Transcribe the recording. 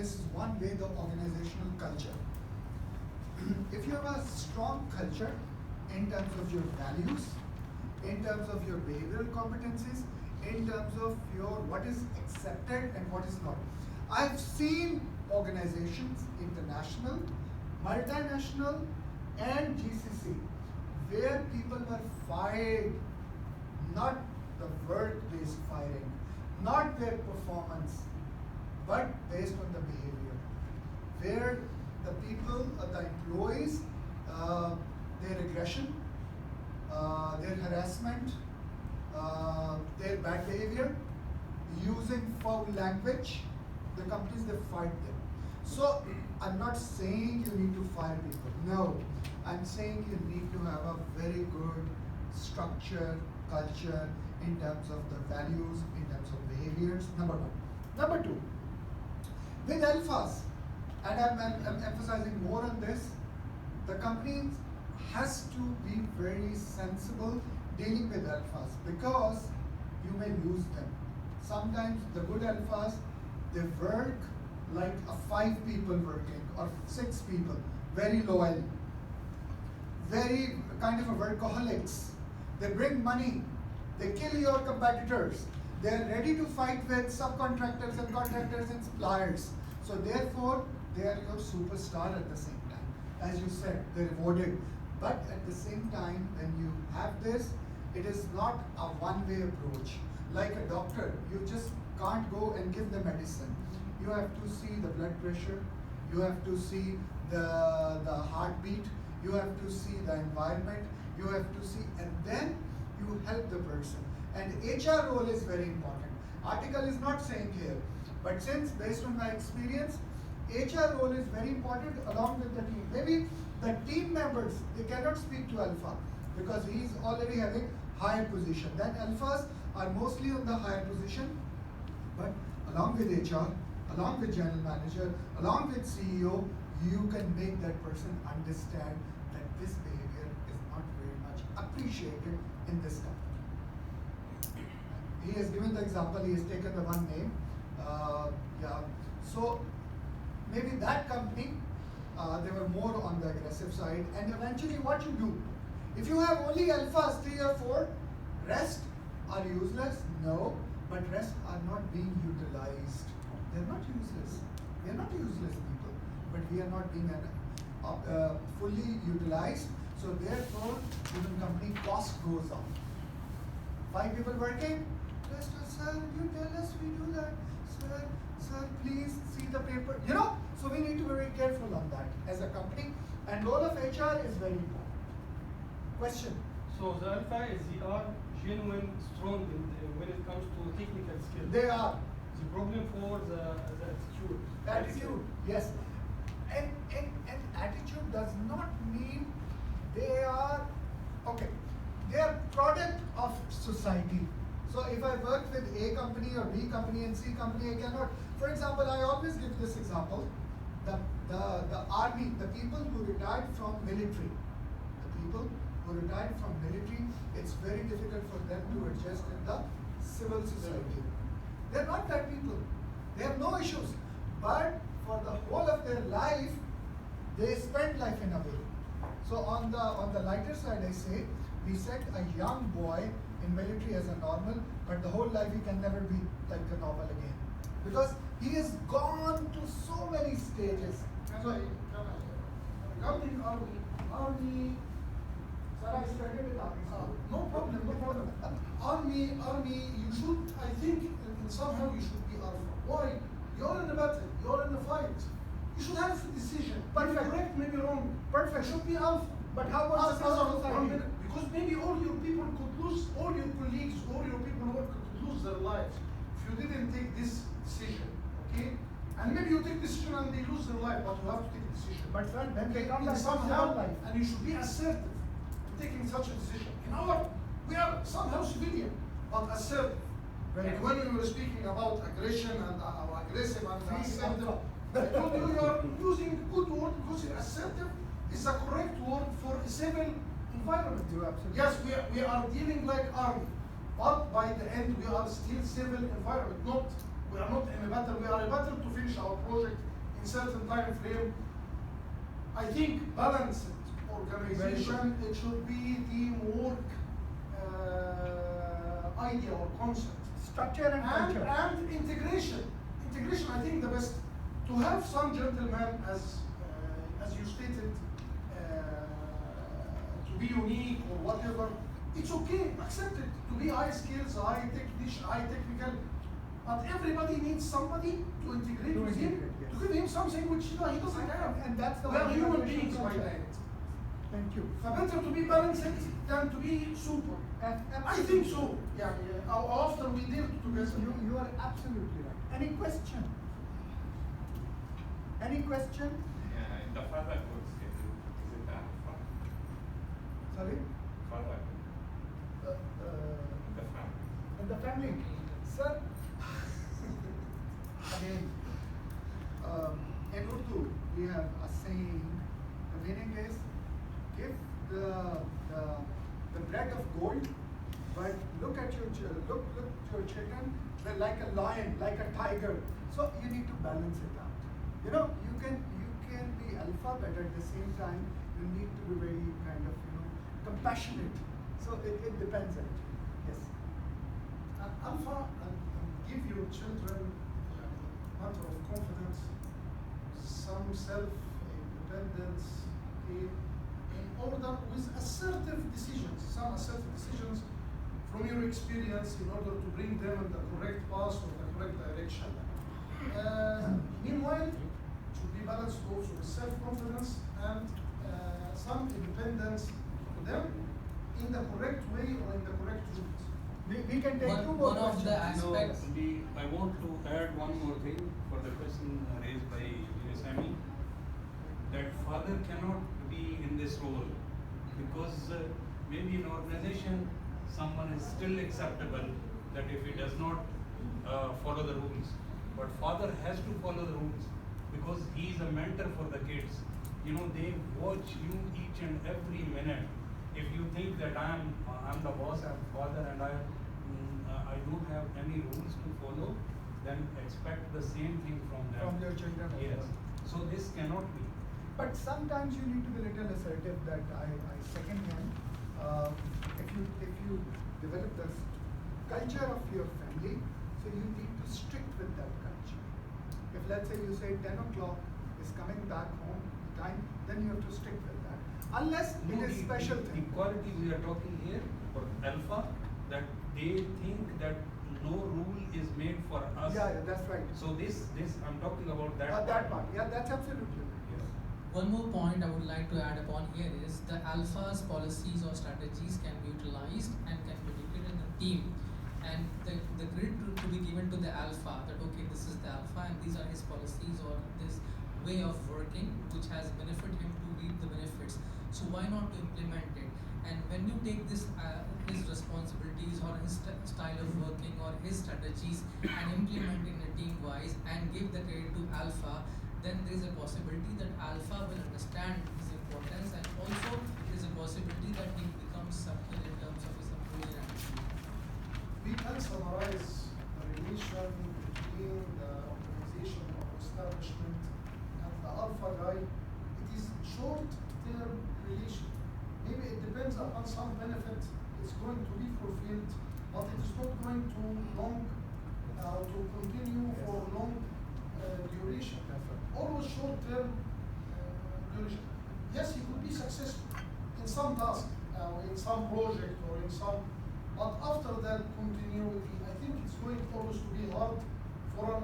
this is one way, the organizational culture. If you have a strong culture in terms of your values, in terms of your behavioral competencies, in terms of your what is accepted and what is not. I've seen organizations, international, multinational, and GCC, where people were fired, not the work-based firing, not their performance, but based on the behavior, where the people, the employees, their aggression, their harassment, their bad behavior, using foul language, the companies, they fired them. So I'm not saying you need to fire people. No, I'm saying you need to have a very good structure, culture in terms of the values, in terms of behaviors. Number one. Number two, with alphas, and I'm emphasizing more on this, the company has to be very sensible dealing with alphas because you may lose them. Sometimes the good alphas, they work like 5 people working or 6 people, very loyal, very kind of a workaholics. They bring money, they kill your competitors, they are ready to fight with subcontractors and contractors and suppliers. So therefore, they are your superstar at the same time. As you said, they're rewarded. But at the same time, when you have this, it is not a one-way approach. Like a doctor, you just can't go and give the medicine. You have to see the blood pressure, you have to see the heartbeat, you have to see the environment, you have to see, and then you help the person. And HR role is very important. Article is not saying here, but since based on my experience, HR role is very important along with the team. Maybe the team members, they cannot speak to alpha because he is already having higher position. Then alphas are mostly on the higher position, but along with HR, along with general manager, along with CEO, you can make that person understand that this behavior is not very much appreciated in this company. He has given the example, he has taken the one name. So maybe that company, they were more on the aggressive side, and eventually what you do, if you have only alphas 3 or 4, rest are useless? No, but rest are not being utilized. They're not useless. They're not useless people, but we are not being fully utilized. So therefore, even company cost goes up. 5 people working, sir, you tell us we do that. Sir, please see the paper. You know, so we need to be very careful on that as a company. And role of HR is very important. Question? So the alpha is they are genuine, strong when it comes to technical skills. They are. The problem for the attitude. Attitude, yes. And attitude does not mean they are, okay, they are product of society. So if I work with A company or B company and C company, I cannot. For example, I always give this example. The army, the people who retired from military, it's very difficult for them to adjust in the civil society. They're not bad people. They have no issues. But for the whole of their life, they spend life in a way. So on the lighter side, I say, we set a young boy in military as a normal, but the whole life he can never be like a normal again. Because he has gone to so many stages. Regarding army, Sir, I started with army. no problem. Army, you should, I think, somehow you should be alpha. Why? You're in the battle, you're in the fight. You should have a decision. Maybe correct, maybe wrong. Perfect. You should be alpha. But how about the civil society? Because maybe all your people could lose, all your colleagues, all your people who work could lose their lives if you didn't take this decision, okay? And maybe you take decision and they lose their life, but you have to take a decision. But friend, then they come In back to somehow, civil life. and you should be assertive in taking such a decision. We are somehow civilian, but assertive. And when we were speaking about aggression and aggressive and assertive, I told you are using good word because assertive is a correct word for a civil environment. Yes, we are dealing like army, but by the end we are still civil environment. We are not in a battle. We are a battle to finish our project in certain time frame. I think balanced organization, it should be teamwork idea or concept. Structure and culture. And integration. Integration, I think the best, to have some gentlemen, as you stated, to be unique or whatever, it's okay, accept it, to be high skills, high technician, high technical, but everybody needs somebody to integrate To with him, integrate, yes. to give him something which he doesn't have. And that's the we are human organizational beings by culture. that. Thank you. فbetter to be balanced than to be super. I think so. Yeah, after we deal together. You are absolutely right. Any question? Any question? Yeah, in the fatherhood schedule, is it alpha? Sorry? Fatherhood, the family. In the family. Sir, again, in Urdu, we have a saying, the meaning is, give the bread of gold, but look at your your chicken, they're like a lion, like a tiger. So you need to balance it out. You know, you can be alpha, but at the same time, you need to be very kind of, compassionate. So it depends actually. Yes. Alpha and give your children matter of confidence, some self-independence, in order with assertive decisions, some assertive decisions from your experience in order to bring them in the correct path or the correct direction. Meanwhile, it should be balanced also with self-confidence and some independence to them in the correct way or in the correct route. We can take two more One of the questions. aspects. I want to add one more thing for the question raised by Sami, that father cannot be in this role because maybe in organization someone is still acceptable that if he does not follow the rules, but father has to follow the rules because he is a mentor for the kids. You know, they watch you each and every minute. If you think that I'm the boss, I'm father, and I don't have any rules to follow, then expect the same thing from them. From your children as Yes. well. So this cannot be. But sometimes you need to be a little assertive that I second him. If you develop the culture of your family, so you need to stick with that culture. If let's say you say 10 o'clock is coming back home time, then you have to stick with that. Unless No, it is the- special the thing. Equality we are talking here for alpha, that they think that no rule is made for us. Yeah, that's right. So this I'm talking about that. That part. Yeah, that's absolutely right. Yes. One more point I would like to add upon here is the alpha's policies or strategies can be utilized and can be deployed in a team. And the credit to be given to the alpha that okay, this is the alpha and these are his policies or this way of working which has benefited him to reap the benefits. So why not to implement it? And when you take this his responsibilities or his style of working or his strategies and implement in a team wise and give the credit to alpha, then there is a possibility that alpha will understand his importance and also there is a possibility that he becomes subtle in terms of his approach and attitude. We can summarize the relation between the organization or establishment and the alpha guy. It is short-term relation. Maybe it depends upon some benefit is going to be fulfilled, but it is not going to continue for long duration. That's right. Always short-term duration. Yes, he could be successful in some task, in some project, or in some. But after that continuity, I think it's going always to be hard for an